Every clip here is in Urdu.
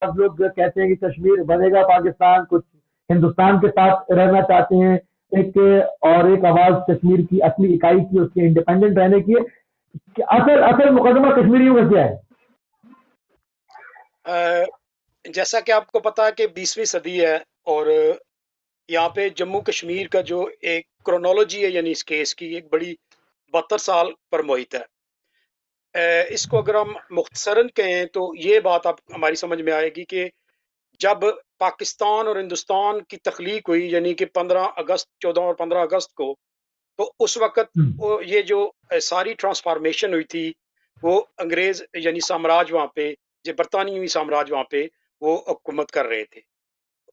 لوگ کہتے ہیں کہ کشمیر بنے گا پاکستان، کچھ ہندوستان کے ساتھ رہنا چاہتے ہیں، ایک اور ایک آواز کشمیر کی اصلی اکائی کی، اس کے انڈیپینڈنٹ رہنے کی ہے۔ اصل مقدمہ کشمیریوں کا کیا ہے؟ جیسا کہ آپ کو پتا ہے کہ 20ویں صدی ہے، اور یہاں پہ جموں کشمیر کا جو ایک کرونالوجی ہے، یعنی اس کیس کی ایک بڑی 72 سال پر محیط ہے۔ اس کو اگر ہم مختصراً کہیں تو یہ بات آپ ہماری سمجھ میں آئے گی کہ جب پاکستان اور ہندوستان کی تخلیق ہوئی، یعنی کہ 15 اگست 14 اور 15 اگست کو، تو اس وقت یہ جو ساری ٹرانسفارمیشن ہوئی تھی، وہ انگریز یعنی سامراج وہاں پہ، جو برطانوی سامراج وہاں پہ وہ حکومت کر رہے تھے۔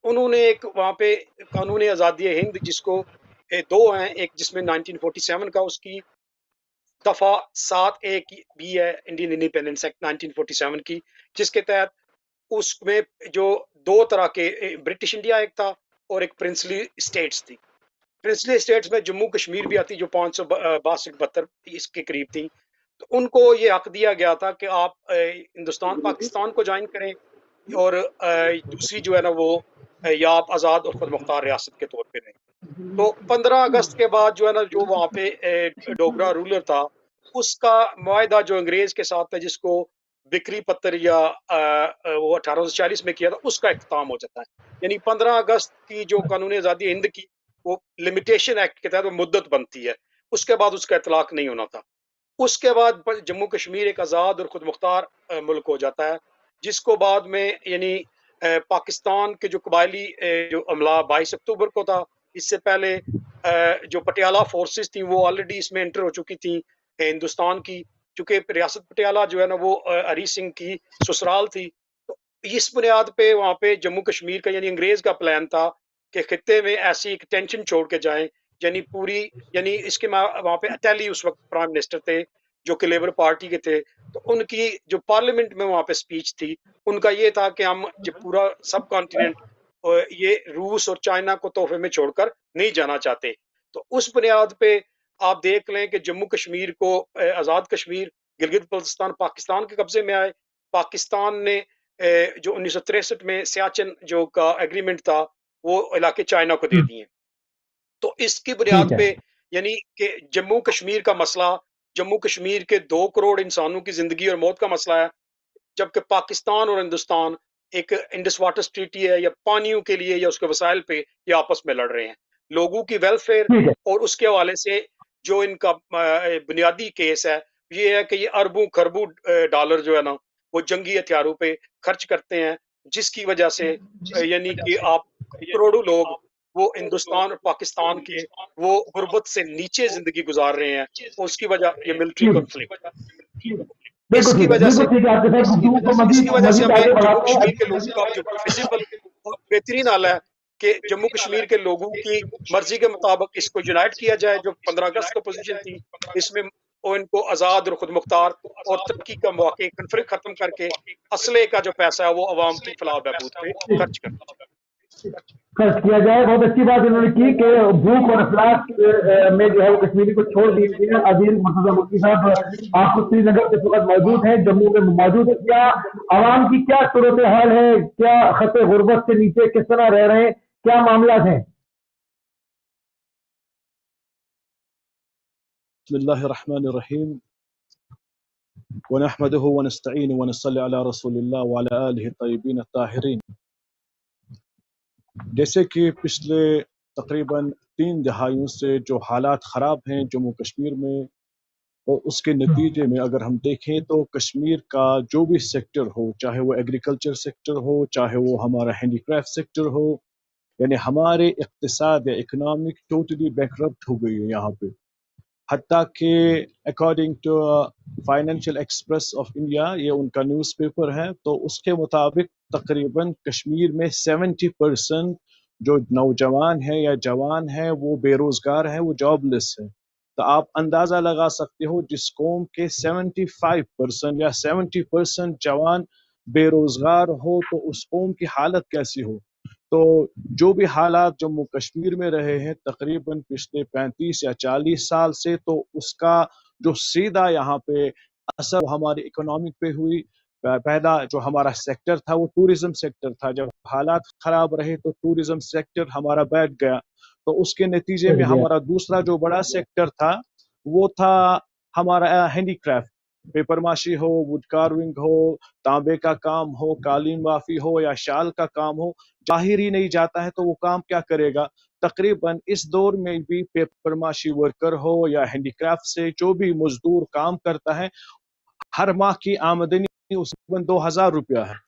انہوں نے ایک وہاں پہ قانون آزادی ہند، جس کو دو ہیں، ایک جس میں 1947 کا اس کی دفعہ 7A بھی ہے، انڈین انڈیپینڈنس ایکٹ 1947 کی، جس کے تحت اس میں جو دو طرح کے برٹش انڈیا ایک تھا اور ایک پرنسلی اسٹیٹس تھی۔ پرنسلی اسٹیٹس میں جموں کشمیر بھی آتی، جو 562-72 اس کے قریب تھی۔ تو ان کو یہ حق دیا گیا تھا کہ آپ ہندوستان پاکستان کو جوائن کریں، اور دوسری جو ہے نا وہ یا آپ آزاد اور خود مختار ریاست کے طور پہ رہیں۔ تو 15 اگست کے بعد جو ہے نا، جو وہاں پہ ڈوگرا رولر تھا، اس کا معاہدہ جو انگریز کے ساتھ ہے، جس کو بکری پتر یا وہ 1840 میں کیا تھا، اس کا اختتام ہو جاتا ہے۔ یعنی 15 اگست کی جو قانون آزادی ہند کی وہ لمیٹیشن ایکٹ کے تحت وہ مدت بنتی ہے، اس کے بعد اس کا اطلاق نہیں ہونا تھا۔ اس کے بعد جموں کشمیر ایک آزاد اور خود مختار ملک ہو جاتا ہے، جس کو بعد میں یعنی پاکستان کے جو قبائلی جو عملہ 22 اکتوبر کو تھا، اس سے پہلے جو پٹیالہ فورسز تھیں وہ آلریڈی اس میں انٹر ہو چکی تھیں ہندوستان کی، چونکہ ریاست پٹیالہ جو ہے نا وہ ہری سنگھ کی سسرال تھی۔ تو اس بنیاد پہ وہاں پہ جموں کشمیر کا یعنی انگریز کا پلان تھا کہ خطے میں ایسی ایک ٹینشن چھوڑ کے جائیں، یعنی پوری یعنی اس کے وہاں پہ اٹیلی اس وقت پرائم منسٹر تھے جو کہ لیبر پارٹی کے تھے۔ تو ان کی جو پارلیمنٹ میں وہاں پہ سپیچ تھی، ان کا یہ تھا کہ ہم جو پورا سب کانٹیننٹ یہ روس اور چائنا کو تحفے میں چھوڑ کر نہیں جانا چاہتے۔ تو اس بنیاد پہ آپ دیکھ لیں کہ جموں کشمیر کو آزاد کشمیر گلگت بلتستان پاکستان کے قبضے میں آئے۔ پاکستان نے جو 1963 میں سیاچن جو کا ایگریمنٹ تھا وہ علاقے چائنا کو دے دیے۔ تو اس کی بنیاد پہ یعنی کہ جموں کشمیر کا مسئلہ جموں کشمیر کے 2 کروڑ انسانوں کی زندگی اور موت کا مسئلہ ہے، جبکہ پاکستان اور ہندوستان ایک انڈس واٹر ٹریٹی ہے، یا پانیوں کے لیے یا اس کے وسائل پہ یہ آپس میں لڑ رہے ہیں۔ لوگوں کی ویلفیئر اور اس کے حوالے سے جو ان کا بنیادی کیس ہے یہ ہے کہ یہ اربوں خربوں ڈالر جو ہے نا وہ جنگی ہتھیاروں پہ خرچ کرتے ہیں، جس کی وجہ سے یعنی کہ آپ کروڑوں لوگ وہ ہندوستان اور پاکستان کے وہ غربت سے نیچے زندگی گزار رہے ہیں، اس کی وجہ یہ ملٹری کنفلکٹ۔ اس کی وجہ سے ہمیں جموں کشمیر کے لوگوں کا جو ویزیبل اور بہترین حال ہے کہ جموں کشمیر کے لوگوں کی مرضی کے مطابق اس کو یونائٹ کیا جائے، جو 15 اگست کا پوزیشن تھی، اس میں ان کو آزاد اور خود مختار اور ترقی کا مواقع کنفلکٹ ختم کر کے اسلحے کا جو پیسہ ہے وہ عوام کی فلاح و بہبود پہ خرچ کیا جائے۔ بہت اچھی بات انہوں نے کی کہ بھوک اور افلاس میں جو ہے وہ کشمیری کو چھوڑ دیے ہیں۔ عظیم مرتضیٰ مفتی صاحب آپ کو سری نگر کے وقت موجود ہیں، جموں میں موجود ہے، کیا عوام کی کیا صورت حال ہے، کیا خط غربت سے نیچے کس طرح رہ رہے ہیں، کیا معاملات ہیں؟ بسم اللہ الرحمن الرحیم ونحمده ونستعین ونصلی علی رسول اللہ وعلی آلہ الطیبین الطاہرین۔ جیسے کہ پچھلے تقریباً 3 دہائیوں سے جو حالات خراب ہیں جموں کشمیر میں، اور اس کے نتیجے میں اگر ہم دیکھیں تو کشمیر کا جو بھی سیکٹر ہو، چاہے وہ ایگریکلچر سیکٹر ہو، چاہے وہ ہمارا ہینڈی کرافٹ سیکٹر ہو، یعنی ہمارے اقتصاد یا اکنامک ٹوٹلی بینکرپٹ ہو گئی ہے یہاں پہ۔ حتیٰ کہ according to Financial Express of India, یہ ان کا نیوز پیپر ہے، تو اس کے مطابق تقریباً کشمیر میں 70% جو نوجوان ہیں یا جوان ہیں وہ بے روزگار ہیں، وہ جاب لیس ہیں۔ تو آپ اندازہ لگا سکتے ہو جس قوم کے 75% یا 70% جوان بے روزگار ہو تو اس قوم کی حالت کیسی ہو۔ تو جو بھی حالات جموں کشمیر میں رہے ہیں تقریباً پچھلے 35 یا 40 سال سے، تو اس کا جو سیدھا یہاں پہ اثر ہماری اکنامک پہ ہوئی، پہلا جو ہمارا سیکٹر تھا وہ ٹورزم سیکٹر تھا. جب حالات خراب رہے تو ٹورزم سیکٹر ہمارا بیٹھ گیا. تو اس کے نتیجے میں ہمارا دوسرا جو بڑا سیکٹر تھا وہ تھا ہمارا ہینڈی کرافٹ. پیپر ماشی ہو, وڈ کارونگ ہو, تانبے کا کام ہو, قالین بافی ہو یا شال کا کام ہو, باہر ہی نہیں جاتا ہے تو وہ کام کیا کرے گا. تقریباً اس دور میں بھی پیپر ماشی ورکر ہو یا ہینڈی کرافٹ سے جو بھی مزدور کام کرتا ہے, ہر ماہ کی آمدنی اس میں 2000 روپیہ ہے.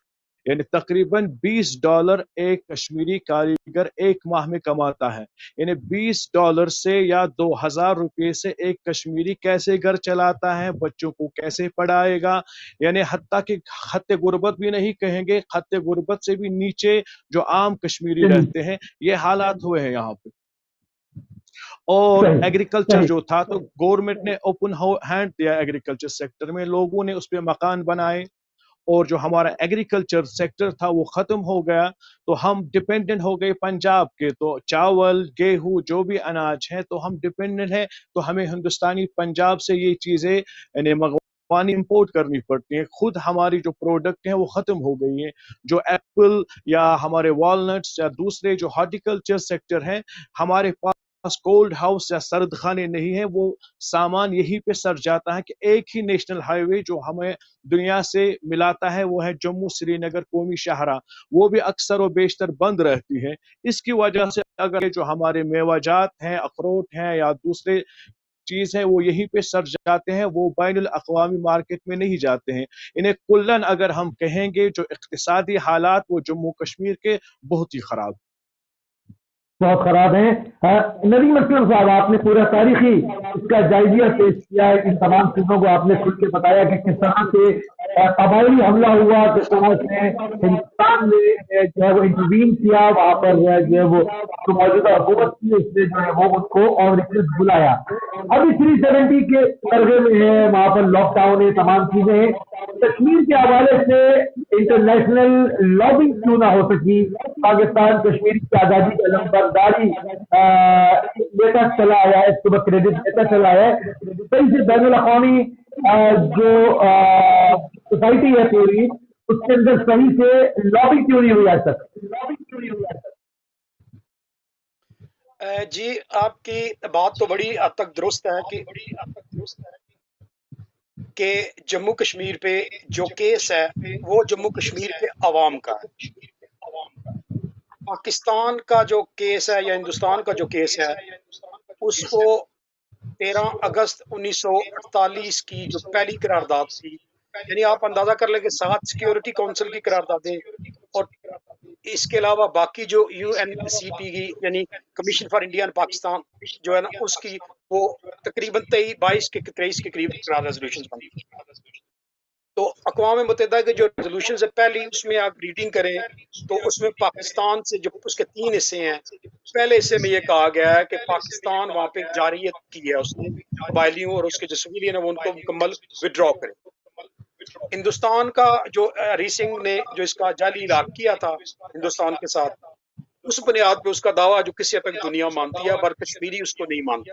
یعنی تقریباً $20 ایک کشمیری کاریگر ایک ماہ میں کماتا ہے. یعنی $20 سے یا 2000 روپے سے ایک کشمیری کیسے گھر چلاتا ہے, بچوں کو کیسے پڑھائے گا. یعنی حتیٰ کہ خط غربت بھی نہیں کہیں گے, خط غربت سے بھی نیچے جو عام کشمیری رہتے ہیں, یہ حالات ہوئے ہیں یہاں پہ. اور ایگریکلچر جو تھا تو گورنمنٹ نے اوپن ہینڈ دیا ایگریکلچر سیکٹر میں, لوگوں نے اس پہ مکان بنائے, اور جو ہمارا ایگریکلچر سیکٹر تھا وہ ختم ہو گیا. تو ہم ڈپینڈنٹ ہو گئے پنجاب کے, تو چاول, گیہوں, جو بھی اناج ہے تو ہم ڈپینڈنٹ ہیں. تو ہمیں ہندوستانی پنجاب سے یہ چیزیں یعنی منگوانی امپورٹ کرنی پڑتی ہیں. خود ہماری جو پروڈکٹ ہیں وہ ختم ہو گئی ہیں. جو ایپل یا ہمارے والنٹس یا دوسرے جو ہارٹیکلچر سیکٹر ہیں, ہمارے پاس کولڈ ہاؤس یا سرد خانے نہیں ہے. وہ سامان یہی پہ سر جاتا ہے کہ ایک ہی نیشنل ہائی وے جو ہمیں دنیا سے ملاتا ہے وہ ہے جموں سری نگر قومی شاہراہ, وہ بھی اکثر و بیشتر بند رہتی ہے. اس کی وجہ سے اگر جو ہمارے میوہ جات ہیں, اخروٹ ہیں یا دوسرے چیز ہے وہ یہیں پہ سر جاتے ہیں, وہ بین الاقوامی مارکیٹ میں نہیں جاتے ہیں. انہیں کلن اگر ہم کہیں گے جو اقتصادی حالات وہ جموں کشمیر کے بہت ہی خراب ہیں. ندیم اسلم صاحب, آپ نے پورا تاریخی اس کا جائزہ پیش کیا ہے, ان تمام چیزوں کو آپ نے کھل کے بتایا کہ کس طرح سے قبائلی حملہ ہوا, کس طرح سے ہندوستان نے جو ہے وہ انٹروین کیا, وہاں پر جو ہے وہ موجودہ حکومت کی اس نے جو ہے وہ ان کو اور بلایا. ابھی 370 کے درجے میں ہے, وہاں پر لاک ڈاؤن ہے, تمام چیزیں ہیں. کشمیر کے حوالے سے انٹرنیشنل لابنگ کیوں نہ ہو سکی؟ پاکستان کشمیر کی آزادی کا لمبرداری لیتا چلا آیا ہے, اس کو کریڈٹ دیتا چلا ہے. صحیح سے بین الاقوامی جو سوسائٹی ہے پوری, اس کے اندر صحیح سے لابنگ کیوں نہیں ہوئی آج تک؟ جی, آپ کی بات تو بڑی حد تک درست ہے کہ جموں کشمیر پہ جو کیس ہے وہ جموں کشمیر کے عوام کا ہے. پاکستان کا جو کیس ہے یا ہندوستان کا جو کیس ہے اس کو 13 اگست 1948 کی جو پہلی قرارداد تھی, یعنی آپ اندازہ کر لیں کہ 7 سیکیورٹی کونسل کی قراردادیں اور اس کے علاوہ باقی جو یو این سی پی کی یعنی commission for India and Pakistan جو ہے نا, اس کی وہ تقریباً 22 کے 23 کے قریب ریزولوشن بنی. تو اقوام متحدہ کے جو ریزولوشن ہے پہلی اس میں آپ ریڈنگ کریں تو اس میں پاکستان سے جو اس کے 3 حصے ہیں, پہلے حصے میں یہ کہا گیا ہے کہ پاکستان وہاں پہ جارحیت کی ہے اس نے قبائلیوں اور اس کے جو سویلین ہے وہ ان کو مکمل وڈرا کرے. ہندوستان کا جو ہری سنگھ نے جو اس کا جعلی علاق کیا تھا ہندوستان کے ساتھ, اس بنیاد پہ اس کا دعویٰ جو کسی حد تک دنیا مانتی ہے پر کشمیری اس کو نہیں مانتی.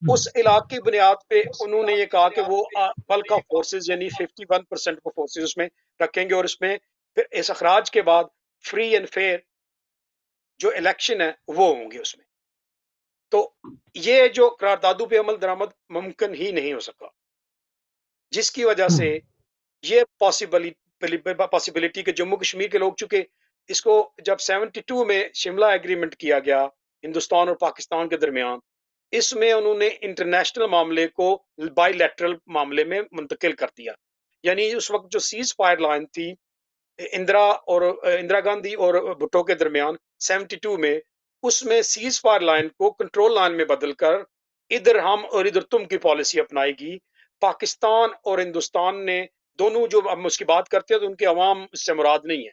اس علاقے کی بنیاد پہ انہوں نے یہ کہا کہ وہ بلک آف فورسز یعنی 51% کو فورسز اس میں رکھیں گے, اور اس میں پھر اس اخراج کے بعد فری اینڈ فیئر جو الیکشن ہے وہ ہوں گے اس میں. تو یہ جو قراردادوں پہ عمل درآمد ممکن ہی نہیں ہو سکا, جس کی وجہ سے یہ پاسبلٹی کہ جموں کشمیر کے لوگ, چونکہ اس کو جب 72 میں شملہ ایگریمنٹ کیا گیا ہندوستان اور پاکستان کے درمیان, اس میں انہوں نے انٹرنیشنل معاملے کو بائی لیٹرل معاملے میں منتقل کر دیا. یعنی اس وقت جو سیز فائر لائن تھی اندرا گاندھی اور بھٹو کے درمیان 72 میں, اس میں سیز فائر لائن کو کنٹرول لائن میں بدل کر ادھر ہم اور ادھر تم کی پالیسی اپنائے گی. پاکستان اور ہندوستان نے دونوں جو ہم اس کی بات کرتے ہیں تو ان کے عوام اس سے مراد نہیں ہے.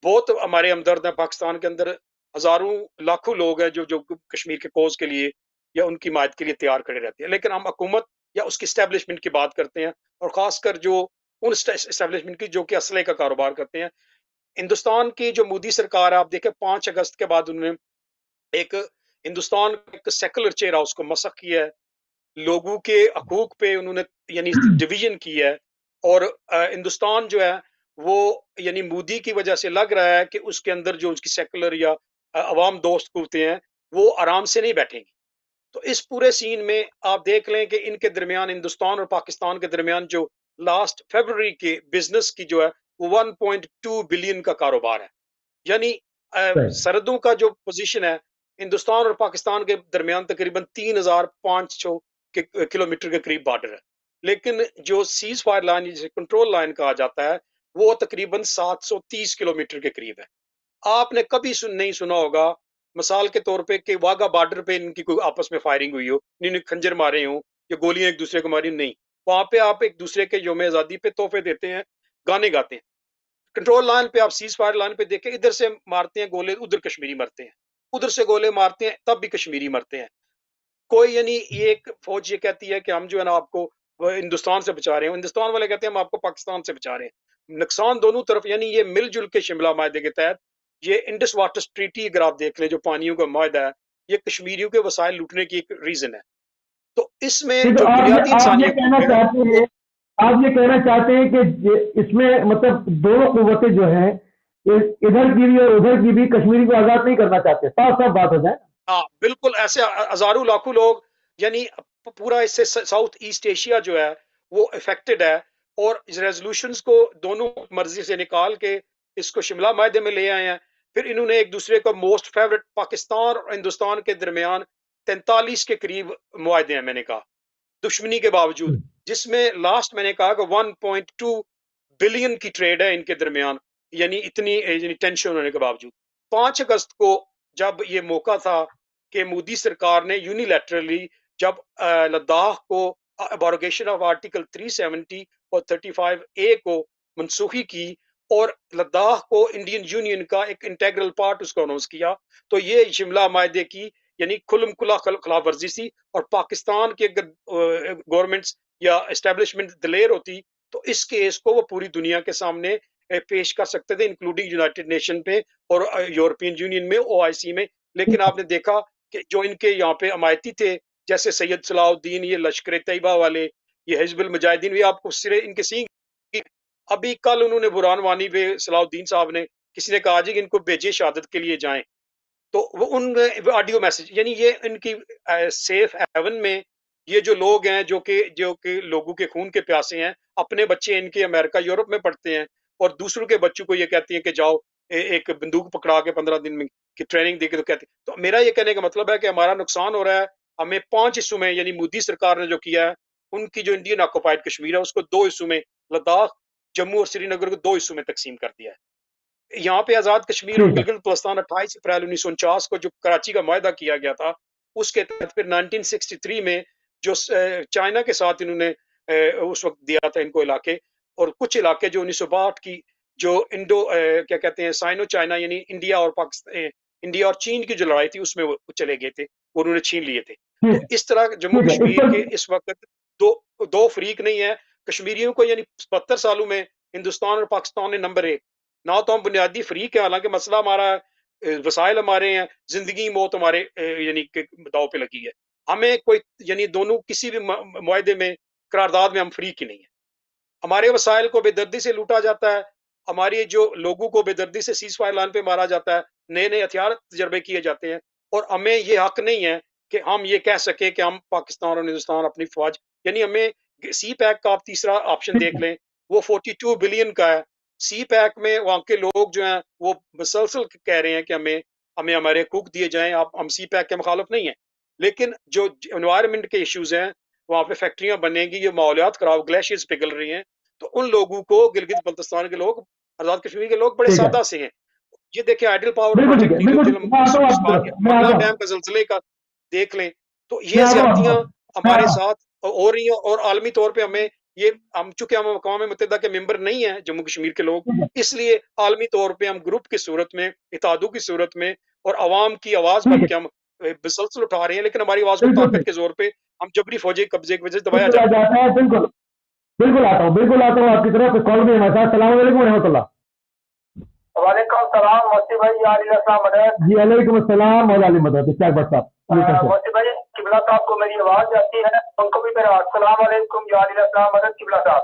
بہت ہمارے ہمدرد ہیں پاکستان کے اندر, ہزاروں لاکھوں لوگ ہیں جو کشمیر کے کوز کے لیے یا ان کی حمایت کے لیے تیار کھڑے رہتے ہیں. لیکن ہم حکومت یا اس کی اسٹیبلشمنٹ کی بات کرتے ہیں, اور خاص کر جو ان اسٹیبلشمنٹ کی جو کہ اسلحے کا کاروبار کرتے ہیں. ہندوستان کی جو مودی سرکار ہے, آپ دیکھیں 5 اگست کے بعد انہوں نے ایک ہندوستان ایک سیکولر چہرہ اس کو مسخ کیا ہے, لوگوں کے حقوق پہ انہوں نے یعنی ڈویژن کی ہے, اور ہندوستان جو ہے وہ یعنی مودی کی وجہ سے لگ رہا ہے کہ اس کے اندر جو اس کی سیکولر یا عوام دوست قوتیں ہیں وہ آرام سے نہیں بیٹھیں گی. تو اس پورے سین میں آپ دیکھ لیں کہ ان کے درمیان ہندوستان اور پاکستان کے درمیان جو لاسٹ فیبروری کے بزنس کی جو ہے وہ 1.2 بلین کا کاروبار ہے. یعنی سرحدوں کا جو پوزیشن ہے ہندوستان اور پاکستان کے درمیان تقریباً 3500 کلومیٹر کے قریب بارڈر ہے، لیکن جو سیز فائر لائن جسے کنٹرول لائن کہا جاتا ہے وہ تقریباً 730 کلومیٹر کے قریب ہے. آپ نے کبھی نہیں سنا ہوگا مثال کے طور پہ کہ واگا بارڈر پہ ان کی کوئی آپس میں فائرنگ ہوئی ہو، انہوں نے خنجر مارے ہوں یا گولیاں ایک دوسرے کو ماری، نہیں. وہاں پہ آپ ایک دوسرے کے یوم آزادی پہ تحفے دیتے ہیں، گانے گاتے ہیں. کنٹرول لائن پہ آپ سیز فائر لائن پہ دیکھیں، ادھر سے مارتے ہیں گولے ادھر کشمیری مرتے ہیں، ادھر سے گولے مارتے ہیں تب بھی کشمیری مرتے ہیں. کوئی یعنی یہ ایک فوج یہ کہتی ہے کہ ہم جو ہے نا آپ کو ہندوستان سے بچا رہے ہیں، ہندوستان والے کہتے ہیں ہم آپ کو پاکستان سے بچا رہے ہیں. نقصان دونوں طرف. یعنی یہ مل جل کے شملہ معاہدے کے تحت یہ انڈس واٹر ٹریٹی اگر آپ دیکھ لیں جو پانیوں کا معاہدہ ہے یہ کشمیریوں کے وسائل لوٹنے کی ایک ریزن ہے. تو اس میں جو بنیادی انسانی آپ یہ کہنا چاہتے ہیں کہ اس میں مطلب دونوں قوتیں جو ہیں ادھر کی بھی اور ادھر کی بھی کشمیری کو آزاد نہیں کرنا چاہتے، صاف صاف بات ہو جائے. ہاں بالکل، ایسے ہزاروں لاکھوں لوگ یعنی پورا اس سے ساؤتھ ایسٹ ایشیا جو ہے وہ افیکٹڈ ہے، اور ریزولوشنز کو دونوں مرضی سے نکال کے اس کو شملہ معاہدے میں لے آئے ہیں. پھر انہوں نے ایک دوسرے کو موسٹ فیوریٹ پاکستان اور ہندوستان کے درمیان 43 کے قریب معاہدے ہیں میں نے کہا دشمنی کے باوجود، جس میں لاسٹ میں نے کہا کہ 1.2 بلین کی ٹریڈ ہے ان کے درمیان، یعنی اتنی ٹینشن ہونے کے باوجود. 5 اگست کو جب یہ موقع تھا کہ مودی سرکار نے یونیلیٹرلی جب لداخ کو ابروگیشن آف آرٹیکل 370 اور 35A کو منسوخی کی اور لداخ کو انڈین یونین کا ایک انٹیگرل پارٹ اس کو اناؤنس کیا، تو یہ شملہ معاہدے کی یعنی کھلم کھلا خلاف ورزی تھی. اور پاکستان کے گورنمنٹس یا اسٹیبلشمنٹ دلیر ہوتی تو اس کیس کو وہ پوری دنیا کے سامنے پیش کر سکتے تھے، انکلوڈنگ یونائٹڈ نیشن پہ اور یورپین یونین میں، OIC میں. لیکن آپ نے دیکھا کہ جو ان کے یہاں پہ حمایتی تھے جیسے سید صلاح الدین، یہ لشکر طیبہ والے، یہ حزب المجاہدین، یہ آپ کو سرے ان کے سینگ. ابھی کل انہوں نے برہان وانی پہ صلاح الدین صاحب نے کسی نے کہا جی کہ ان کو بھیجے شہادت کے لیے جائیں، تو وہ ان آڈیو میسج یعنی یہ ان کی سیف ہیون میں یہ جو لوگ ہیں جو کہ لوگوں کے خون کے پیاسے ہیں، اپنے بچے ان کے امریکہ یورپ میں پڑھتے ہیں اور دوسروں کے بچوں کو یہ کہتی ہیں کہ جاؤ ایک بندوق پکڑا کے 15 دن میں کی ٹریننگ دے کے تو کہتے ہیں. تو میرا یہ کہنے کا مطلب ہے کہ ہمارا نقصان ہو رہا ہے. ہمیں 5 حصوں میں یعنی مودی سرکار نے جو کیا ہے ان کی جو انڈین آکوپائڈ کشمیر ہے اس کو 2 حصوں میں، لداخ، جموں اور سری نگر کو 2 حصوں میں تقسیم کر دیا ہے. یہاں پہ آزاد کشمیر اور گلگت بلتستان 28 اپریل 1949 کو جو کراچی کا معاہدہ کیا گیا تھا اس کے تحت پھر 1963 میں جو چائنا کے ساتھ انہوں نے اس وقت دیا تھا ان کو علاقے، اور کچھ علاقے جو 1962 کی جو انڈو کیا کہتے ہیں سائنو چائنا یعنی انڈیا اور پاکستان، انڈیا اور چین کی جو لڑائی تھی اس میں وہ چلے گئے تھے، وہ انہوں نے چھین لیے تھے. تو اس طرح جموں کشمیر کے اس وقت دو فریق نہیں ہے. کشمیریوں کو یعنی 72 سالوں میں ہندوستان اور پاکستان نے نمبر 1. نہ تو ہم بنیادی فریق ہیں، حالانکہ مسئلہ ہمارا وسائل ہمارے ہیں، زندگی موت ہمارے یعنی داؤ پہ لگی ہے. ہمیں کوئی یعنی دونوں کسی بھی معاہدے میں قرارداد میں ہم فریق ہی نہیں ہیں. ہمارے وسائل کو بے دردی سے لوٹا جاتا ہے، ہماری جو لوگوں کو بے دردی سے سیز فائر لائن پہ مارا جاتا ہے، نئے نئے ہتھیار تجربے کیے جاتے ہیں، اور ہمیں یہ حق نہیں ہے کہ ہم یہ کہہ سکیں کہ ہم پاکستان اور ہندوستان اپنی فوج یعنی ہمیں سی پیک کا آپ تیسرا آپشن دیکھ لیں وہ 42 بلین کا ہے. سی پیک میں وہاں کے لوگ جو ہیں وہ مسلسل کہہ رہے ہیں کہ ہمیں ہمارے حقوق دیے جائیں. ہم سی پیک کے مخالف نہیں ہیں، لیکن جو انوائرمنٹ کے ایشوز ہیں وہاں پہ فیکٹریاں بنیں گی، یہ ماحولیات خراب، گلیشیئرز پگھل رہی ہیں، تو ان لوگوں کو گلگت بلتستان کے لوگ، آزاد کشمیر کے لوگ بڑے سادہ سے ہیں. یہ دیکھیں ideal power project Mangla dam کا زلزلے کا دیکھ لیں، تو یہ زیادتیاں ہمارے ساتھ ہو رہی ہیں. اور عالمی طور پہ ہم چونکہ ہم اقوام متحدہ کے ممبر نہیں ہیں جموں کشمیر کے لوگ، اس لیے عالمی طور پہ ہم گروپ کی صورت میں، اتحادوں کی صورت میں اور عوام کی آواز بن کے ہم مسلسل اٹھا رہے ہیں، لیکن ہماری آواز کو طاقت کے زور پہ ہم جبری فوجی قبضے کی وجہ سے دبایا جاتا ہے. بالکل آتا ہوں آپ کی طرف کال بھی ہمارے ساتھ. السلام علیکم ورحمۃ اللہ. وعلیکم السلام موسی بھائی، مدد. جی علیکم السلام مولا علی مدد. کیا بات صاحب موسی بھائی، قبلہ صاحب کو میری آواز جاتی ہے، ان کو بھی میرا السلام علیکم یا علی السلام مدد قبلہ صاحب.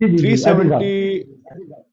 370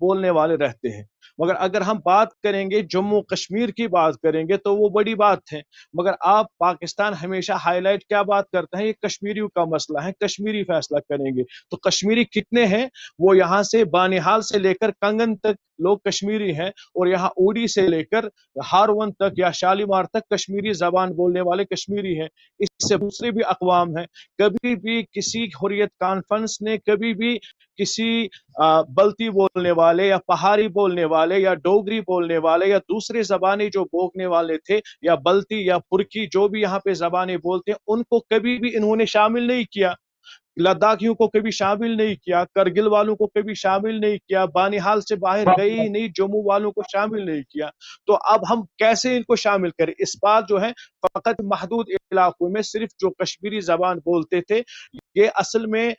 بولنے والے رہتے ہیں. مگر اگر ہم بات کریں گے جموں کشمیر کی بات کریں گے تو وہ بڑی بات ہے. مگر آپ پاکستان ہمیشہ ہائی لائٹ کیا بات کرتے ہیں, یہ کشمیریوں کا مسئلہ ہے, کشمیری فیصلہ کریں گے. تو کشمیری کتنے ہیں؟ وہ یہاں سے بانہال سے لے کر کنگن تک لوگ کشمیری ہیں, اور یہاں اوڑی سے لے کر ہارون تک یا شالیمار تک کشمیری زبان بولنے والے کشمیری ہیں. اس سے دوسرے بھی اقوام ہیں. کبھی بھی کسی حریت کانفرنس نے کبھی بھی کسی بلتی بولنے والے یا پہاڑی بولنے والے یا ڈوگری بولنے والے یا دوسرے زبانیں جو بولنے والے تھے یا بلتی یا پرکی جو بھی یہاں پہ زبانیں بولتے ہیں, ان کو کبھی بھی انہوں نے شامل نہیں کیا. لداخیوں کو کبھی شامل نہیں کیا, کرگل والوں کو کبھی شامل نہیں کیا, بانہال سے باہر گئے ہی نہیں, جموں والوں کو شامل نہیں کیا. تو اب ہم کیسے ان کو شامل کریں؟ اس بار جو ہے فقط محدود علاقوں میں صرف جو کشمیری زبان بولتے تھے, یہ اصل میں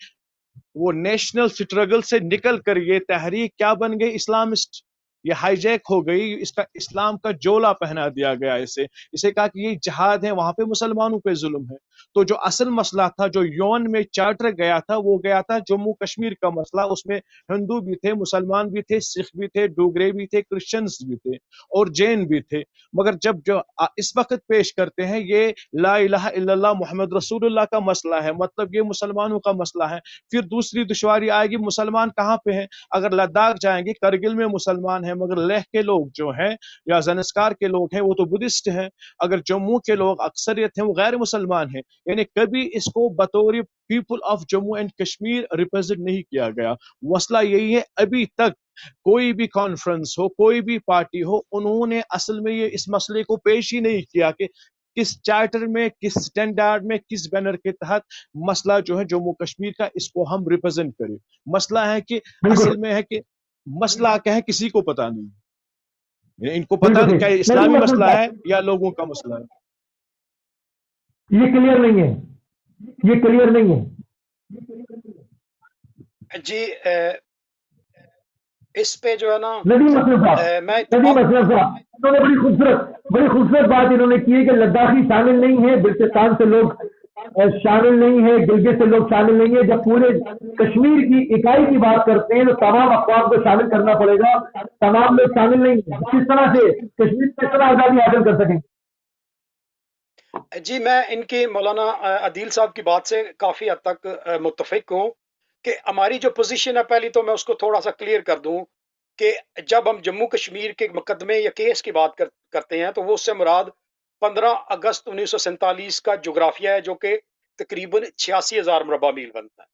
وہ نیشنل سٹرگل سے نکل کر یہ تحریک کیا بن گئی؟ اسلامسٹ. یہ ہائی جیک ہو گئی, اس کا اسلام کا جولا پہنا دیا گیا اسے کہا کہ یہ جہاد ہے, وہاں پہ مسلمانوں پہ ظلم ہے. تو جو اصل مسئلہ تھا, جو یون میں چارٹر گیا تھا, وہ گیا تھا جموں کشمیر کا مسئلہ. اس میں ہندو بھی تھے, مسلمان بھی تھے, سکھ بھی تھے, ڈوگرے بھی تھے, کرسچنز بھی تھے اور جین بھی تھے. مگر جب جو اس وقت پیش کرتے ہیں یہ لا الہ الا اللہ محمد رسول اللہ کا مسئلہ ہے, مطلب یہ مسلمانوں کا مسئلہ ہے. پھر دوسری دشواری آئے گی, مسلمان کہاں پہ ہیں؟ اگر لداخ جائیں گے, کرگل میں مسلمان ہیں, مگر لیہ کے لوگ جو ہیں یا زنسکار کے لوگ ہیں وہ تو بدھسٹ ہیں. اگر جموں کے لوگ اکثریت ہیں وہ غیر مسلمان ہیں. یعنی کبھی اس کو بطور people of Jammu and Kashmir represent نہیں کیا گیا. مسئلہ یہی ہے, ابھی تک کوئی بھی کانفرنس ہو, کوئی بھی پارٹی ہو, انہوں نے اصل میں یہ اس مسئلے کو پیش ہی نہیں کیا کہ کس چارٹر میں, کس سٹینڈارڈ میں, کس بینر کے تحت مسئلہ جو ہے جموں کشمیر کا اس کو ہم ریپرزینٹ کریں. مسئلہ ہے کہ اصل میں ہے کہ مسئلہ کیا ہے کسی کو پتا نہیں. ان کو پتا نہیں کیا اسلامی مسئلہ ہے یا لوگوں کا مسئلہ ہے. یہ کلیئر نہیں ہے, یہ کلیئر نہیں ہے جی. اس پہ جو ہے نا ندیم اسلم صاحب, میں ندیم اسلم صاحب انہوں نے بڑی خوبصورت بات انہوں نے کی ہے کہ لداخی شامل نہیں ہے, بلوچستان سے لوگ شامل نہیں ہے, گلگت سے لوگ شامل نہیں ہے. جب پورے کشمیر کی اکائی کی بات کرتے ہیں تو تمام اقوام کو شامل کرنا پڑے گا. تمام لوگ شامل نہیں ہیں. کس طرح سے کشمیر کس طرح آزادی حاصل کر سکیں؟ جی, میں ان کے مولانا عدیل صاحب کی بات سے کافی حد تک متفق ہوں کہ ہماری جو پوزیشن ہے, پہلی تو میں اس کو تھوڑا سا کلیئر کر دوں کہ جب ہم جموں کشمیر کے مقدمے یا کیس کی بات کرتے ہیں تو وہ اس سے مراد 15 اگست 1947 کا جغرافیہ ہے, جو کہ تقریباً 86,000 مربع میل بنتا ہے.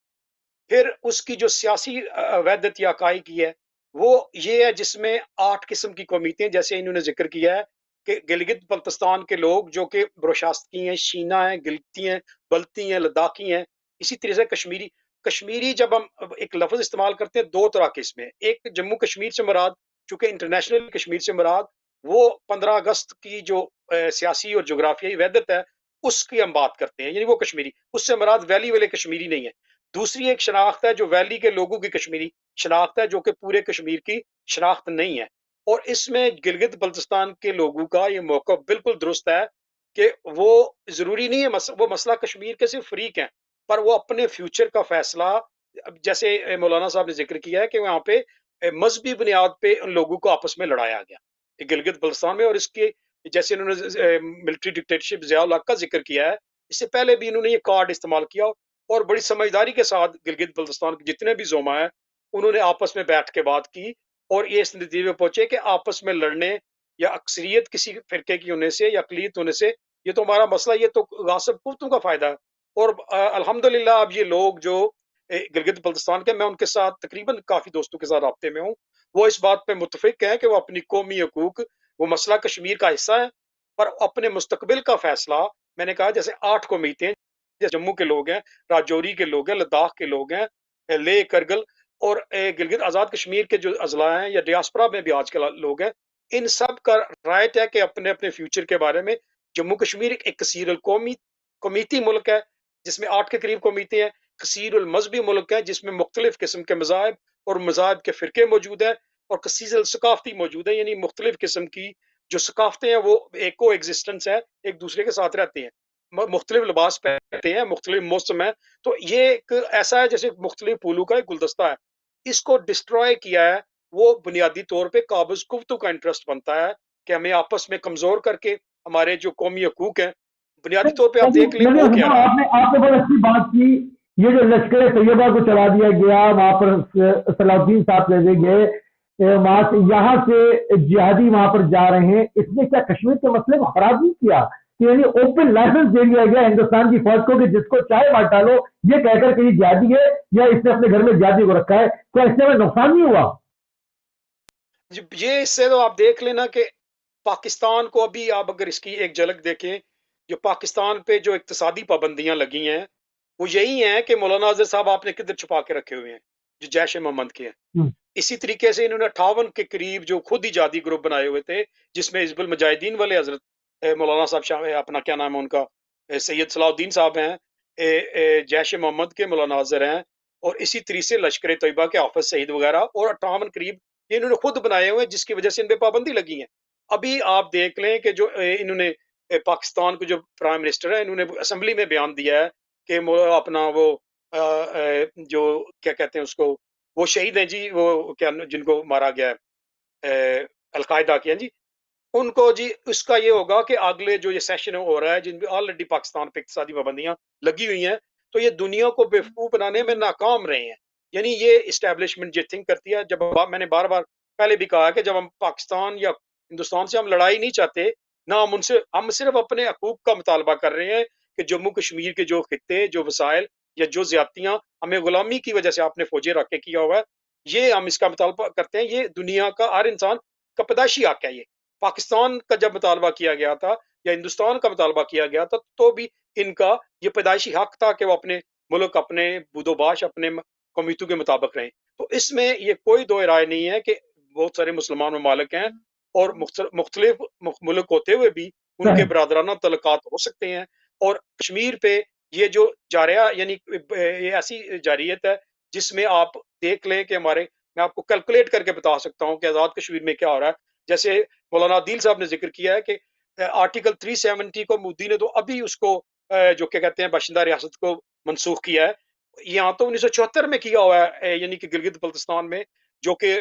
پھر اس کی جو سیاسی وحدت یا اکائی کی ہے وہ یہ ہے جس میں 8 قسم کی قومیتیں, جیسے انہوں نے ذکر کیا ہے کہ گلگت بلتستان کے لوگ جو کہ بروشاستی ہیں, شینا ہیں, گلگتی ہیں, بلتی ہیں, لداخی ہیں. اسی طرح سے کشمیری جب ہم ایک لفظ استعمال کرتے ہیں دو طرح کے اس میں, ایک جموں کشمیر سے مراد, چونکہ انٹرنیشنل کشمیر سے مراد وہ 15 اگست کی جو سیاسی اور جغرافیائی وحدت ہے اس کی ہم بات کرتے ہیں, یعنی وہ کشمیری, اس سے مراد ویلی والے کشمیری نہیں ہے. دوسری ایک شناخت ہے جو ویلی کے لوگوں کی کشمیری شناخت ہے, جو کہ پورے کشمیر کی شناخت نہیں ہے. اور اس میں گلگت بلتستان کے لوگوں کا یہ موقع بالکل درست ہے کہ وہ ضروری نہیں ہے, وہ مسئلہ کشمیر کے صرف فریق ہیں, پر وہ اپنے فیوچر کا فیصلہ, جیسے مولانا صاحب نے ذکر کیا ہے کہ وہاں پہ مذہبی بنیاد پہ ان لوگوں کو آپس میں لڑایا گیا گلگت بلتستان میں. اور اس کے جیسے انہوں نے ملٹری ڈکٹیٹرشپ ضیاء الحق کا ذکر کیا ہے, اس سے پہلے بھی انہوں نے یہ کارڈ استعمال کیا اور بڑی سمجھداری کے ساتھ گلگت بلتستان کے جتنے بھی زوما ہیں انہوں نے آپس میں بیٹھ کے بات کی اور یہ اس نتیجے میں پہنچے کہ آپس میں لڑنے یا اکثریت کسی فرقے کی ہونے سے یا اقلیت ہونے سے یہ تو ہمارا مسئلہ, یہ تو غاصب قوتوں کا فائدہ ہے. اور الحمدللہ اب یہ لوگ جو گلگت بلتستان کے, میں ان کے ساتھ تقریباً کافی دوستوں کے ساتھ رابطے میں ہوں, وہ اس بات پہ متفق ہیں کہ وہ اپنی قومی حقوق, وہ مسئلہ کشمیر کا حصہ ہے, پر اپنے مستقبل کا فیصلہ, میں نے کہا جیسے 8 قومیتیں, جیسے جموں کے لوگ ہیں, راجوری کے لوگ ہیں, لداخ کے لوگ ہیں, لے کرگل اور گلگت آزاد کشمیر کے جو اضلاع ہیں یا ڈیاسپورا میں بھی آج کل لوگ ہیں, ان سب کا رائٹ ہے کہ اپنے اپنے فیوچر کے بارے میں. جموں کشمیر ایک کثیر القومیتی ملک ہے جس میں 8 کے قریب قومیتیں ہیں, کثیر المذہبی ملک ہے جس میں مختلف قسم کے مذاہب اور مذاہب کے فرقے موجود ہیں, اور کثیر الثقافتی موجود ہیں, یعنی مختلف قسم کی جو ثقافتیں ہیں وہ ایک کو ایگزسٹنس ہے, ایک دوسرے کے ساتھ رہتے ہیں, مختلف لباس پہنتے ہیں, مختلف موسم ہیں. تو یہ ایک ایسا ہے جیسے مختلف پھولوں کا ایک گلدستہ ہے. اس کو ڈسٹروائے کیا ہے وہ بنیادی طور پہ قابض قوتوں کا انٹرسٹ بنتا ہے کہ ہمیں آپس میں کمزور کر کے ہمارے جو قومی حقوق ہیں بنیادی طور پہ آپ دیکھ لیں ہو کیا رہا ہے۔ آپ نے بہت اچھی بات کی، یہ جو لشکر طیبہ کو چلا دیا گیا، وہاں پر صلاح الدین صاحب لے گئے، وہاں سے یہاں سے جہادی وہاں پر جا رہے ہیں، اس نے کیا کشمیر کے مسئلے کو خراب نہیں کیا؟ کہ یعنی اوپن لائسنس دے دیا گیا ہندوستان کی فوج کو کہ جس کو چاہے مار ڈالو، یہ کہہ کر کہ یہ جہادی ہے یا اس نے اپنے گھر میں جہادی کو رکھا ہے، کیا اس سے ہمیں نقصان نہیں ہوا؟ یہ اس سے تو آپ دیکھ لینا کہ پاکستان کو ابھی آپ اگر اس کی ایک جھلک دیکھیں، جو پاکستان پہ جو اقتصادی پابندیاں لگی ہیں وہ یہی ہیں کہ مولانا ناظر صاحب آپ نے کدھر چھپا کے رکھے ہوئے ہیں جو جیش محمد کے ہیں۔ اسی طریقے سے انہوں نے 58 کے قریب جو خود ہی جہادی گروپ بنائے ہوئے تھے، جس میں حزب المجاہدین والے حضرت مولانا صاحب شاہ اپنا کیا نام ہے ان کا، سید صلاح الدین صاحب ہیں، جیش محمد کے مولانا ناظر ہیں، اور اسی طریقے سے لشکر طیبہ کے حافظ سعید وغیرہ، اور 58 قریب یہ انہوں نے خود بنائے ہوئے ہیں، جس کی وجہ سے ان پہ پابندی لگی ہے۔ ابھی آپ دیکھ لیں کہ جو انہوں نے پاکستان کو جو پرائم منسٹر ہے انہوں نے اسمبلی میں بیان دیا ہے کہ اپنا وہ جو کیا کہتے ہیں اس کو، وہ شہید ہیں جی، وہ کیا جن کو مارا گیا ہے القاعدہ کے ہیں جی، ان کو جی اس کا یہ ہوگا کہ اگلے جو یہ سیشن ہو رہا ہے جن پہ آلریڈی پاکستان پہ اقتصادی پابندیاں لگی ہوئی ہیں، تو یہ دنیا کو بیوقوف بنانے میں ناکام رہے ہیں۔ یعنی یہ اسٹیبلشمنٹ یہ تھنک کرتی ہے، جب میں نے بار بار پہلے بھی کہا کہ جب ہم پاکستان یا ہندوستان سے ہم لڑائی نہیں چاہتے، نہ ہم صرف اپنے حقوق کا مطالبہ کر رہے ہیں کہ جموں کشمیر کے جو خطے، جو وسائل یا جو زیادتیاں ہمیں غلامی کی وجہ سے آپ نے فوجیں رکھ کے کیا ہوا ہے، یہ ہم اس کا مطالبہ کرتے ہیں۔ یہ دنیا کا ہر انسان کا پیدائشی حق ہے۔ یہ پاکستان کا جب مطالبہ کیا گیا تھا یا ہندوستان کا مطالبہ کیا گیا تھا تو بھی ان کا یہ پیدائشی حق تھا کہ وہ اپنے ملک، اپنے بود و باش، اپنے قومیتوں کے مطابق رہیں۔ تو اس میں یہ کوئی دو رائے نہیں ہے کہ بہت سارے مسلمان ممالک ہیں اور مختلف ملک ہوتے ہوئے بھی ان کے برادرانہ تعلقات ہو سکتے ہیں، اور کشمیر پہ یہ جو جاریہ یعنی یہ ایسی جاریت ہے جس میں آپ دیکھ لیں کہ میں آپ کو کیلکولیٹ کر کے بتا سکتا ہوں کہ آزاد کشمیر میں کیا ہو رہا ہے۔ جیسے مولانا عادل صاحب نے ذکر کیا ہے کہ آرٹیکل 370 کو مودی نے تو ابھی اس کو جو کیا کہتے ہیں باشندہ ریاست کو منسوخ کیا ہے، یہاں تو 1974 میں کیا ہوا ہے، یعنی کہ گلگت بلتستان میں، جو کہ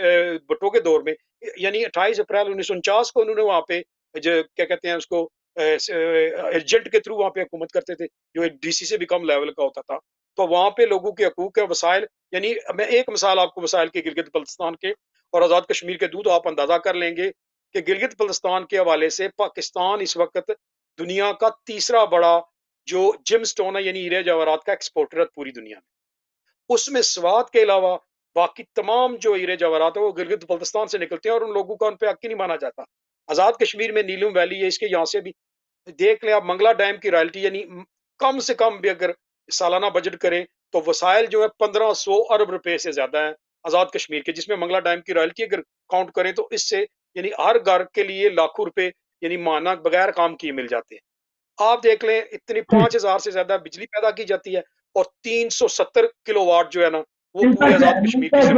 بھٹو کے دور میں، یعنی 28 اپریل 1949 کو انہوں نے وہاں پہ جو کیا کہتے ہیں اس کو ایجنٹ کے تھرو وہاں پہ حکومت کرتے تھے، جو ڈی سی سے بھی کم لیول کا ہوتا تھا۔ تو وہاں پہ لوگوں کے حقوق کے وسائل، یعنی میں ایک مثال آپ کو وسائل کے گلگت بلتستان کے اور آزاد کشمیر کے دوں تو آپ اندازہ کر لیں گے کہ گلگت بلتستان کے حوالے سے پاکستان اس وقت دنیا کا تیسرا بڑا جو جم سٹون ہے، یعنی ہیرے جواہرات کا ایکسپورٹر ہے پوری دنیا میں۔ اس میں سوات کے علاوہ باقی تمام جو ہیرے جواہرات ہیں وہ گلگت بلتستان سے نکلتے ہیں، اور ان لوگوں کا ان پہ حق ہی نہیں مانا جاتا۔ آزاد کشمیر میں نیلم ویلی ہے، اس کے یہاں سے بھی دیکھ لیں آپ منگلا ڈیم کی رائلٹی، یعنی کم سے کم بھی اگر سالانہ بجٹ کریں تو وسائل جو ہے 1500 ارب روپے سے زیادہ ہیں آزاد کشمیر کے، جس میں منگلا ڈیم کی رائلٹی اگر کاؤنٹ کریں تو اس سے یعنی ہر گھر کے لیے لاکھوں روپے یعنی ماہانہ بغیر کام کیے مل جاتے ہیں۔ آپ دیکھ لیں اتنی 5000 سے زیادہ بجلی پیدا کی جاتی ہے، اور 370 کلو واٹ جو ہے نا وہ پورے آزاد کشمیر کی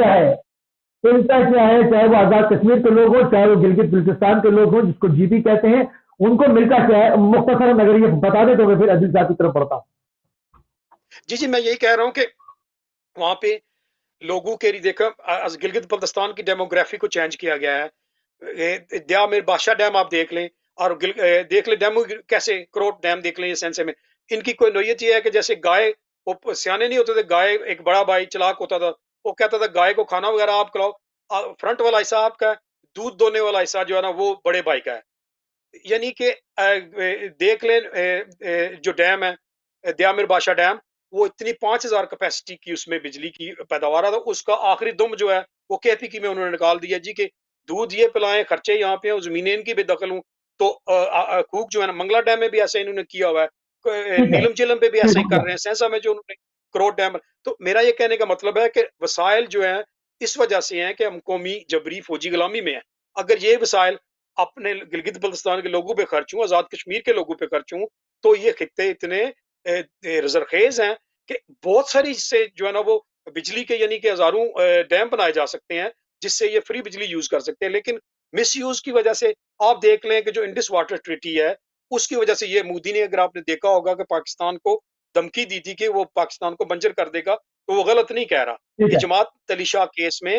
ملتا کیا ہے، چاہے وہ آزاد کشمیر کے لوگ ہوں، چاہے وہ گلگت بلتستان کے لوگ ہوں، جس کو جی پی کہتے ہیں، ان کو ملتا کیا ہے؟ مختصراً اگر یہ بتا دیں تو میں پھر عزیز صاحب کی طرف بڑھتا ہوں۔ جی میں یہی کہہ رہا ہوں کہ وہاں پہ لوگوں کے دیکھا گلگت بلتستان کی ڈیموگرافی کو چینج کیا گیا ہے۔ دیا میر بادشاہ ڈیم آپ دیکھ لیں، اور دیکھ لیں ڈیمو کیسے کروٹ ڈیم دیکھ لیں، یہ سینسے میں ان کی کوئی نوعیت یہ ہے کہ جیسے گائے، وہ سیانے نہیں ہوتے تھے، گائے ایک بڑا بھائی چلاک ہوتا تھا، وہ کہتا تھا گائے کو کھانا وغیرہ آپ کھلاؤ، فرنٹ والا حصہ آپ کا ہے، دودھ دونے والا حصہ جو ہے نا وہ بڑے بھائی کا ہے۔ یعنی کہ دیکھ لیں جو ڈیم ہے دیا میر بادشاہ ڈیم، وہ اتنی 5000 کیپیسٹی کی اس میں بجلی کی پیداوار تھا، اس کا آخری دم جو ہے وہ کے پی کی میں انہوں نے نکال دیا جی کہ دودھ یہ پلائیں، خرچے یہاں پہ ہیں، زمینیں ان کی بے دخل ہوں۔ تو حقوق جو ہے نا منگلا ڈیم میں بھی ایسا انہوں نے کیا ہوا ہے، نیلم جیلم پہ بھی ایسا ہی کر رہے ہیں، سینسا میں جو انہوں نے کروٹ ڈیم۔ تو میرا یہ کہنے کا مطلب ہے کہ وسائل جو ہیں اس وجہ سے ہیں کہ ہم قومی جبری فوجی غلامی میں ہیں۔ اگر یہ وسائل اپنے گلگت بلتستان کے لوگوں پہ خرچ ہوں، آزاد کشمیر کے لوگوں پہ خرچ ہوں، تو یہ خطے اتنے زرخیز ہیں کہ بہت ساری سے جو ہے نا وہ بجلی کے یعنی کہ ہزاروں ڈیم بنائے جا سکتے ہیں جس سے یہ فری بجلی یوز کر سکتے ہیں، لیکن مس یوز کی وجہ سے آپ دیکھ لیں کہ جو انڈس واٹر ٹریٹی ہے اس کی وجہ سے یہ مودی نے، اگر آپ نے دیکھا ہوگا کہ پاکستان کو دھمکی دی تھی کہ وہ پاکستان کو بنجر کر دے گا، تو وہ غلط نہیں کہہ رہا۔ یہ جماعت علی شاہ کیس میں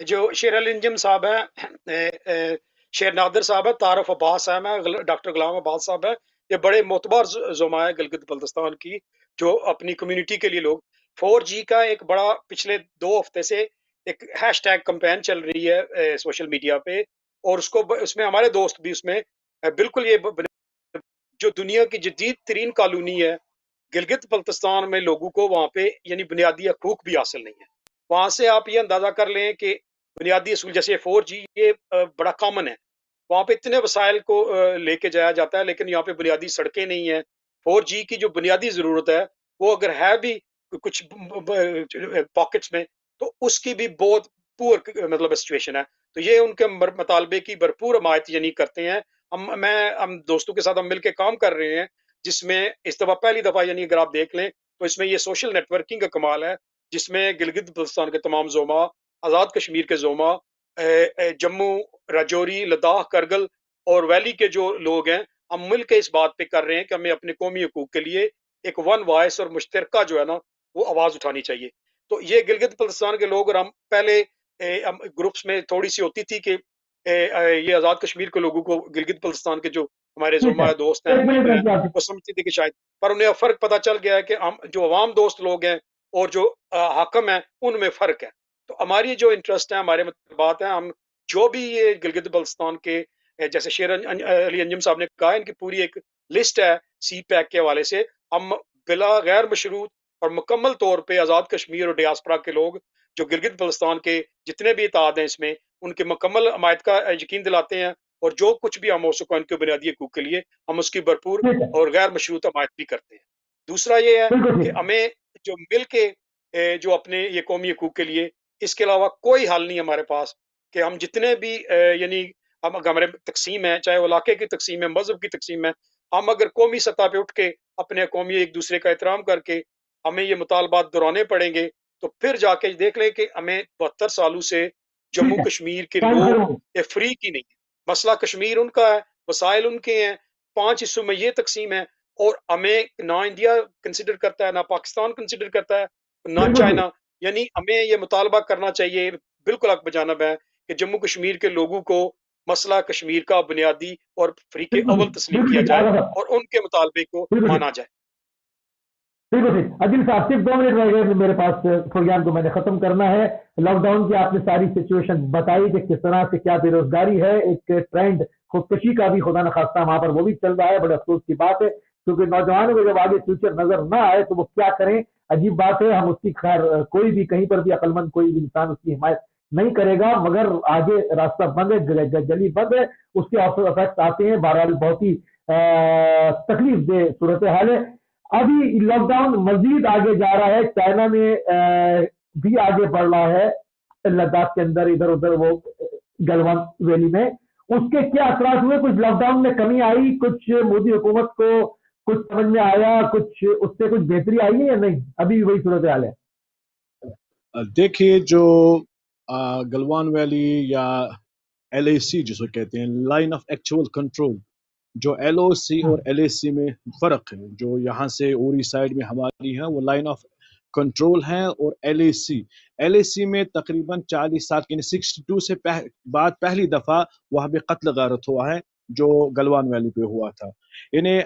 جو شیر علی انجم صاحب ہیں، شیر نادر صاحب ہے، تعارف عباس صاحب ہے، ڈاکٹر غلام عباس صاحب ہے، یہ بڑے معتبر زما ہے گلگت بلتستان کی، جو اپنی کمیونٹی کے لیے لوگ 4G کا ایک بڑا پچھلے 2 ہفتے سے ایک ہیش ٹیگ کمپین چل رہی ہے سوشل میڈیا پہ، اور اس میں ہمارے دوست بھی اس میں بالکل یہ جو دنیا کی جدید ترین کالونی ہے گلگت بلتستان میں، لوگوں کو وہاں پہ یعنی بنیادی حقوق بھی حاصل نہیں ہے. وہاں سے آپ یہ اندازہ کر لیں کہ بنیادی اصول جیسے 4G یہ بڑا کامن ہے، وہاں پہ اتنے وسائل کو لے کے جایا جاتا ہے، لیکن یہاں پہ بنیادی سڑکیں نہیں ہیں. 4G کی جو بنیادی ضرورت ہے وہ اگر ہے بھی کچھ پاکٹس میں، تو اس کی بھی بہت پور مطلب سچویشن ہے. تو یہ ان کے مطالبے کی بھرپور حمایت یعنی کرتے ہیں. ہم دوستوں کے ساتھ ہم مل کے کام کر رہے ہیں، جس میں اس دفعہ پہلی دفعہ یعنی اگر آپ دیکھ لیں تو اس میں یہ سوشل نیٹ ورکنگ کا کمال ہے، جس میں گلگت بلتستان کے تمام زوما، آزاد کشمیر کے زوما، جموں، راجوری، لداخ، کرگل اور ویلی کے جو لوگ ہیں، ہم مل کے اس بات پہ کر رہے ہیں کہ ہمیں اپنے قومی حقوق کے لیے ایک ون وائس اور مشترکہ جو ہے نا وہ آواز اٹھانی چاہیے. تو یہ گلگت بلتستان کے لوگ، اور ہم پہلے گروپس میں تھوڑی سی ہوتی تھی کہ یہ آزاد کشمیر کے لوگوں کو گلگت بلتستان کے جو ہمارے ٹھیک ہے، زوما دوست ہیں، ایک منٹ حبیب ہیں، رکھیے آپ. وہ سمجھتے تھے کہ شاید، پر انہیں اب فرق پتہ چل گیا ہے کہ ہم جو عوام دوست لوگ ہیں اور جو حاکم ہیں ان میں فرق ہے. تو ہماری جو انٹرسٹ ہے، ہمارے مطالبات ہیں، ہم جو بھی یہ گلگت بلتستان کے جیسے شیر علی انجم صاحب نے کہا، ان کی پوری ایک لسٹ ہے سی پیک کے حوالے سے. ہم بلا غیر مشروط اور مکمل طور پہ آزاد کشمیر اور ڈیاسپرا کے لوگ جو گلگت بلتستان کے جتنے بھی اتحاد ہیں اس میں، ان کے مکمل حمایت کا یقین دلاتے ہیں، اور جو کچھ بھی ہم ہو سکا ان کے بنیادی حقوق کے لیے ہم اس کی بھرپور ٹھیک ہے، اور غیر مشروط حمایت بھی کرتے ہیں. دوسرا یہ ہے بالکل کہ ٹھیک. ہمیں جو مل کے جو اپنے یہ قومی حقوق کے لیے، اس کے علاوہ کوئی حل نہیں ہمارے پاس کہ ہم جتنے بھی یعنی ہمارے تقسیم ہے، چاہے وہ علاقے کی تقسیم ہے، مذہب کی تقسیم ہے، ہم اگر قومی سطح پہ اٹھ کے اپنے قومی ایک دوسرے کا احترام کر کے ہمیں یہ مطالبات دہرانے پڑیں گے، تو پھر جا کے دیکھ لیں کہ ہمیں 72 سالوں سے ٹھیک جموں ہے، کشمیر کے ٹائم لوگ ختم ہو. یہ فری کی نہیں ہے. مسئلہ کشمیر ان کا ہے، وسائل ان کے ہیں، 5 حصوں میں یہ تقسیم ہے، اور ہمیں نہ انڈیا کنسیڈر کرتا ہے، نہ پاکستان کنسیڈر کرتا ہے، نہ بالکل ٹھیک. چائنا. یعنی ہمیں یہ مطالبہ کرنا چاہیے، بالکل حق بجانب ہے، کہ جموں کشمیر کے لوگوں کو مسئلہ کشمیر کا بنیادی اور فریق بالکل اول ٹھیک، تسلیم بالکل کیا ٹھیک، جائے آگے بڑھ. اور ان کے مطالبے کو بالکل ٹھیک، مانا جائے. بالکل ٹھیک. عادل صاحب صرف 2 منٹ رہ گئے میرے پاس پروگرام کو میں نے ختم کرنا ہے. لاک ڈاؤن کی آپ نے ساری سچویشن بتائی کہ کس طرح سے کیا بے روزگاری ہے، ایک ٹرینڈ خودکشی کا بھی خدا نخواستہ وہاں پر وہ بھی چل رہا ہے. بڑے افسوس کی بات ہے، کیونکہ نوجوانوں کو جب آگے فیوچر نظر نہ آئے تو وہ کیا کریں. عجیب بات ہے. ہم اس کی خیر کوئی بھی کہیں پر بھی عقل مند کوئی بھی انسان اس کی حمایت نہیں کرے گا، مگر آگے راستہ بند ہے، گلی بند ہے، اس کے افیکٹ آتے ہیں. بہرحال بہت ہی تکلیف دہ صورتحال ہے. ابھی لاک ڈاؤن مزید آگے جا رہا ہے، چائنا میں بھی آگے بڑھ رہا ہے، لداخ کے اندر ادھر ادھر وہ گلوان ویلی میں. اس کے کیا اثرات ہوئے؟ کچھ لاک ڈاؤن میں کمی آئی؟ کچھ مودی حکومت کو کچھ سمجھ میں آیا؟ کچھ اس سے کچھ بہتری آئی ہے یا نہیں؟ ابھی وہی صورتحال ہے. دیکھیے جو گلوان ویلی یا LAC جسے کہتے ہیں لائن آف ایکچوئل کنٹرول، جو LOC اور LAC میں فرق ہے، جو یہاں سے اوری سائڈ میں ہماری ہے وہ لائن آف کنٹرول ہے، اور LAC میں تقریباً 40 سال یعنی 62 سے بعد پہلی دفعہ وہاں پہ قتل غارت ہوا ہے جو گلوان ویلی پہ ہوا تھا. یعنی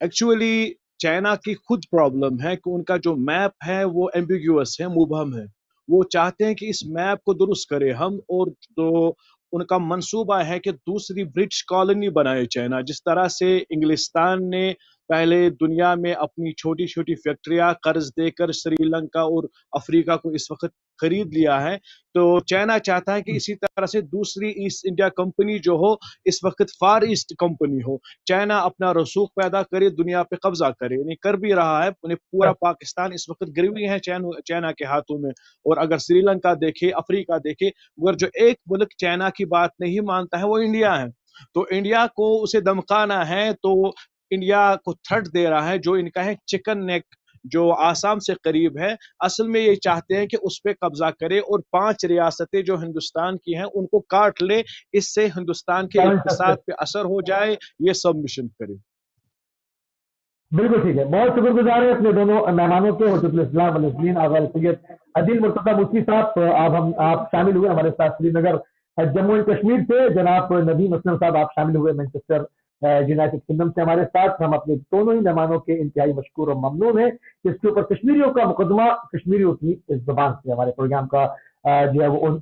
ایکچولی چائنا کی خود پرابلم ہے کہ ان کا جو میپ ہے وہ ایمبیگیوس ہے، مبہم ہے. وہ چاہتے ہیں کہ اس میپ کو درست کرے ہم، اور تو ان کا منصوبہ ہے کہ دوسری برٹش کالونی بنائے چائنا. جس طرح سے انگلستان نے پہلے دنیا میں اپنی چھوٹی چھوٹی فیکٹریاں قرض دے کر سری لنکا اور افریقہ کو اس وقت خرید لیا ہے، تو چائنا چاہتا ہے کہ اسی طرح سے دوسری ایسٹ انڈیا کمپنی جو ہو اس وقت فار ایسٹ کمپنی ہو. چائنا اپنا رسوخ پیدا کرے، دنیا پہ قبضہ کرے، یعنی کر بھی رہا ہے. انہیں پورا پاکستان اس وقت گروی ہے چائنا کے ہاتھوں میں. اور اگر سری لنکا دیکھے، افریقہ دیکھے، مگر جو ایک ملک چائنا کی بات نہیں مانتا ہے وہ انڈیا ہے. تو انڈیا کو اسے دمکانا ہے، تو انڈیا کو تھرٹ دے رہا ہے جو ان کا ہے چکن نیک، جو آسام سے قریب ہے. اصل میں یہ چاہتے ہیں کہ اس پہ قبضہ کرے اور 5 ریاستیں جو ہندوستان کی ہیں ان کو کاٹ لے، اس سے ہندوستان کے اقتصاد پہ اثر ہو جائے، یہ سب مشن کرے. بالکل ٹھیک ہے. بہت شکر گزار ہیں اپنے دونوں مہمانوں کے، حجت الاسلام والمسلمین آغا سید عدیل مرتضیٰ مفتی صاحب. آپ شامل ہوئے ہمارے ساتھ سری نگر جموں اینڈ کشمیر سے. جناب ندیم اسلم صاحب آپ شامل ہوئے مینچسٹر یونائٹڈ کنگڈم سے ہمارے ساتھ. ہم اپنے دونوں ہی مہمانوں کے انتہائی مشکور اور ممنون ہیں. اس کے اوپر کشمیریوں کا مقدمہ کشمیریوں کی اس زبان سے ہمارے پروگرام کا جو ہے وہ